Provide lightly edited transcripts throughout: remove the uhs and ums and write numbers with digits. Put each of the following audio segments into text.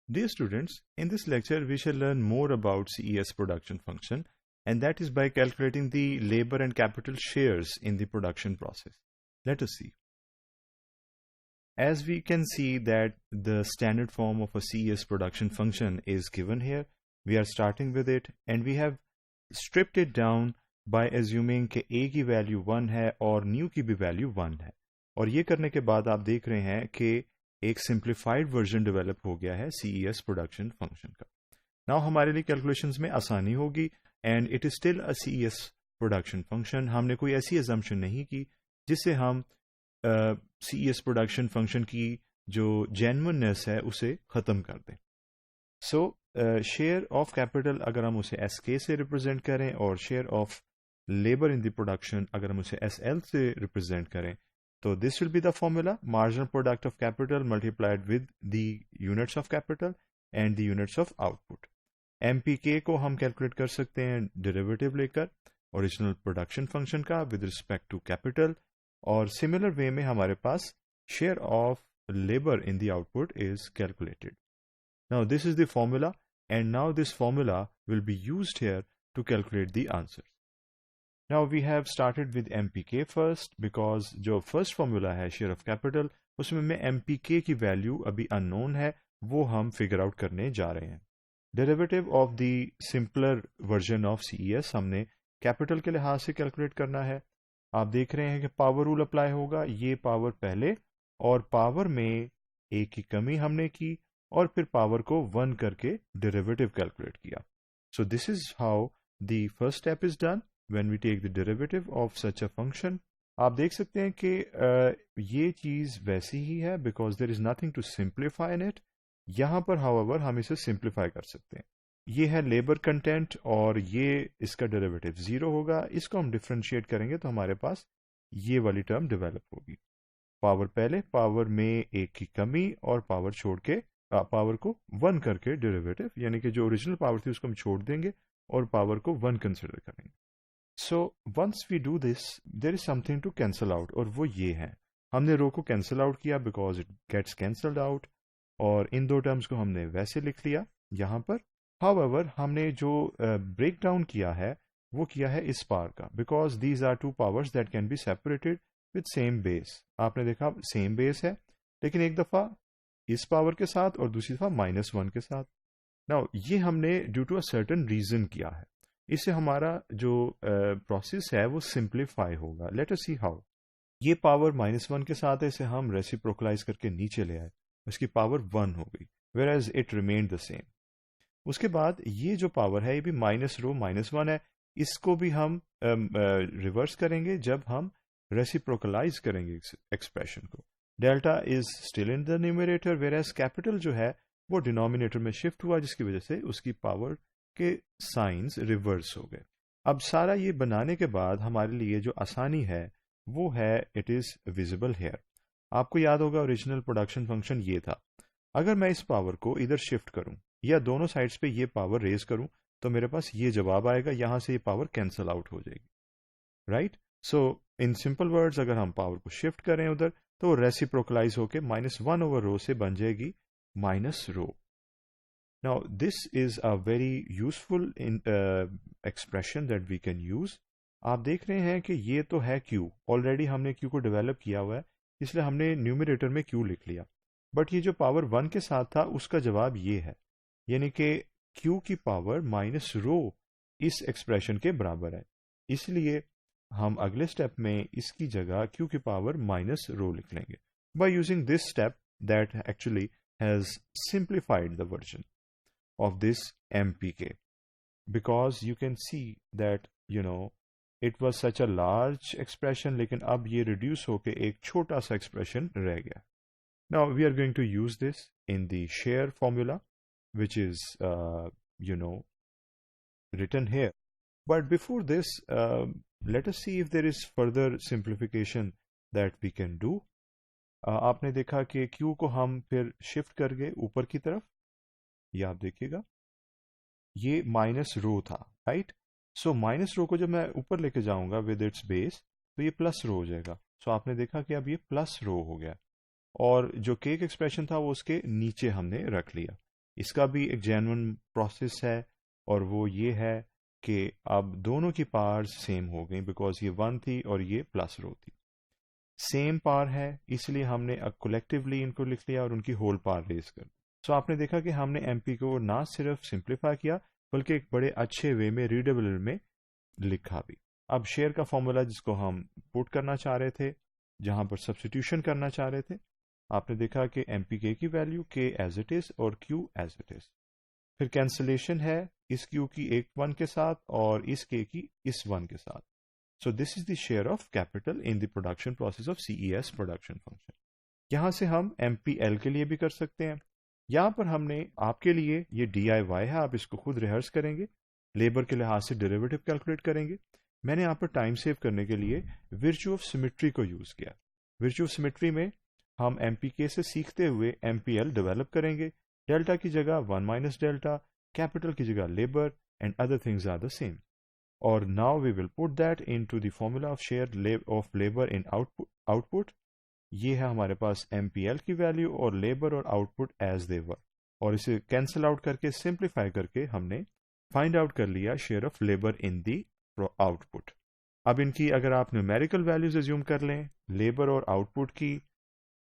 Dear students, in this lecture we shall learn more about CES production function, and that is by calculating the labor and capital shares in the production process. Let us see. As we can see that the standard form of a CES production function is given here. We are starting with it and we have stripped it down by assuming कि A की value 1 है और new की भी value 1 है, और ये करने के बाद आप देख रहे हैं कि एक सिंप्लीफाइड वर्जन डेवलप हो गया है CES प्रोडक्शन फंक्शन का. नाउ हमारे लिए कैलकुलेशंस में आसानी होगी and it is still a CES production function. हमने कोई ऐसी अजम्पशन नहीं की जिससे हम CES प्रोडक्शन फंक्शन की जो जेन्युइननेस है उसे ख़त्म कर दें. सो शेयर ऑफ कैपिटल अगर हम उसे SK से रिप्रेजेंट करें और share of labour in the production अगर हम उसे SL से रिप्रेजेंट करें, तो this will be the formula marginal product of capital multiplied with the units of capital and the units of output. MPK को हम कैलकुलेट कर सकते हैं डेरिवेटिव लेकर ओरिजिनल प्रोडक्शन फंक्शन का विद रिस्पेक्ट टू कैपिटल, और सिमिलर वे में हमारे पास share of labour in the output is calculated. Now this is the formula, and now this formula will be used here to calculate the answers. Now we have started with MPK first because जो first formula है share of capital उसमें में MPK की value अभी unknown है, वो हम figure out करने जा रहे हैं. Derivative of the simpler version of CES हमने capital के लिहाज से calculate करना है. आप देख रहे हैं कि power rule apply होगा, ये power पहले और power में एक की कमी हमने की और फिर पावर को 1 करके डेरिवेटिव कैलकुलेट किया. So this is how the first step is done when we take the derivative of such a function. आप देख सकते हैं कि ये चीज़ वैसी ही है because there is nothing to simplify in it. यहाँ पर हाउएवर हम इसे सिंप्लीफाई कर सकते हैं. ये है लेबर कंटेंट और ये इसका डेरिवेटिव 0 होगा. इसको हम डिफ्रेंशिएट करेंगे तो हमारे पास ये वाली टर्म डेवलप होगी. पावर पहले, पावर में एक की कमी और पावर छोड़ के पावर को 1 करके डेरिवेटिव, यानी कि जो ओरिजिनल पावर थी उसको हम छोड़ देंगे और पावर को 1 कंसिडर करेंगे. So once we do this there is something to cancel out, और वो ये है. हमने रो को कैंसल आउट किया because it gets cancelled out, और इन दो टर्म्स को हमने वैसे लिख लिया यहाँ पर. हाउएवर हमने जो ब्रेक डाउन किया है वो किया है इस पावर का, because these are two powers that can be separated with same base. आपने देखा सेम बेस है लेकिन एक दफ़ा इस पावर के साथ और दूसरी दफा -1 के साथ. नाउ ये हमने due to a certain reason किया है. इससे हमारा जो प्रोसेस है वो सिंप्लीफाई होगा. Let us see how. ये पावर -1 के साथ है, इसे हम रेसिप्रोकलाइज करके नीचे ले आए, इसकी पावर 1 हो गई, whereas it remained the same. उसके बाद ये जो पावर है ये भी -1 है, इसको भी हम रिवर्स करेंगे जब हम रेसिप्रोकलाइज करेंगे एक्सप्रेशन को. Delta is still in the numerator, whereas capital जो है वो डिनोमिनेटर में शिफ्ट हुआ, जिसकी वजह से उसकी पावर के साइंस रिवर्स हो गए. अब सारा ये बनाने के बाद हमारे लिए जो आसानी है वो है इट इज विजिबल हेयर. आपको याद होगा ओरिजिनल प्रोडक्शन फंक्शन ये था. अगर मैं इस पावर को इधर शिफ्ट करूं या दोनों साइड्स पे ये पावर रेज करूं तो मेरे पास ये जवाब आएगा, यहां से ये पावर कैंसल आउट हो जाएगी. Right. So in simple words अगर हम पावर को शिफ्ट करें उधर तो रेसिप्रोकलाइज होके -1 ओवर रो से बन जाएगी -rho. Now this is a very useful expression that we can use. आप देख रहे हैं कि ये तो है Q, ऑलरेडी हमने Q को डेवलप किया हुआ है, इसलिए हमने न्यूमरेटर में Q लिख लिया. बट ये जो पावर 1 के साथ था उसका जवाब ये है, यानी कि Q की पावर -रो इस एक्सप्रेशन के बराबर है. इसलिए हम अगले स्टेप में इसकी जगह Q की पावर -रो लिख लेंगे by using this step that actually has simplified the version of this MPK, because you can see that it was such a large expression लेकिन अब ये reduce होके एक छोटा सा expression रह गया. Now we are going to use this in the share formula which is written here. But before this, let us see if there is further simplification that we can do. आपने देखा कि Q को हम फिर shift कर गए ऊपर की तरफ. ये आप देखिएगा ये -रो था, राइट. सो -रो को जब मैं ऊपर लेके जाऊंगा विद इट्स बेस तो ये +रो हो जाएगा. सो आपने देखा कि अब ये +रो हो गया और जो K एक्सप्रेशन था वो उसके नीचे हमने रख लिया. इसका भी एक जेन्युइन प्रोसेस है, और वो ये है कि अब दोनों की पावर्स सेम हो गई, बिकॉज ये 1 थी और ये प्लस रो थी। सेम पावर है, इसलिए हमने कलेक्टिवली इनको लिख लिया और उनकी होल पावर रेज कर। सो आपने देखा कि हमने एमपी को ना सिर्फ सिंप्लीफाई किया, बल्कि एक बड़े अच्छे वे में, रीडेबल में लिखा भी। अब शेयर का फॉर्मूला जिसको हम पुट करना चाह रहे थे, जहां पर सब्सटीट्यूशन करना चाह रहे थे, आपने देखा कि एमपी के की वैल्यू के एज इट इज और क्यू एज इट इज। फिर कैंसिलेशन है इस क्यू की एक 1 के साथ और इस के की इस 1 के साथ। So this is the share of capital in the production process of CES production function. यहां से हम MPL के लिए भी कर सकते हैं। यहां पर हमने आपके लिए ये DIY है, आप इसको खुद रिहर्स करेंगे, लेबर के लिहाज से डेरिवेटिव कैलकुलेट करेंगे। मैंने यहाँ पर टाइम सेव करने के लिए विर्च्यू ऑफ सिमेट्री को यूज किया। विर्च्यू ऑफ सिमेट्री में हम MPK से सीखते हुए MPL डेवलप करेंगे। डेल्टा की जगह 1 माइनस डेल्टा, कैपिटल की जगह labour, and other things are the same. और now we will put that into the formula of share of labor in output. ये है हमारे पास MPL की वैल्यू और लेबर और आउटपुट एज दे वर, और इसे कैंसिल आउट करके सिंप्लीफाई करके हमने फाइंड आउट कर लिया share of labour in the output. अब इनकी अगर आप न्यूमेरिकल वैल्यूज एज्यूम कर लें, लेबर और आउटपुट की,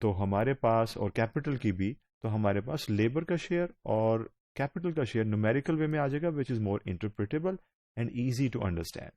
तो हमारे पास, और कैपिटल की भी, तो हमारे पास लेबर का शेयर और कैपिटल का शेयर न्यूमेरिकल वे में आ जाएगा, which is more interpretable and easy to understand.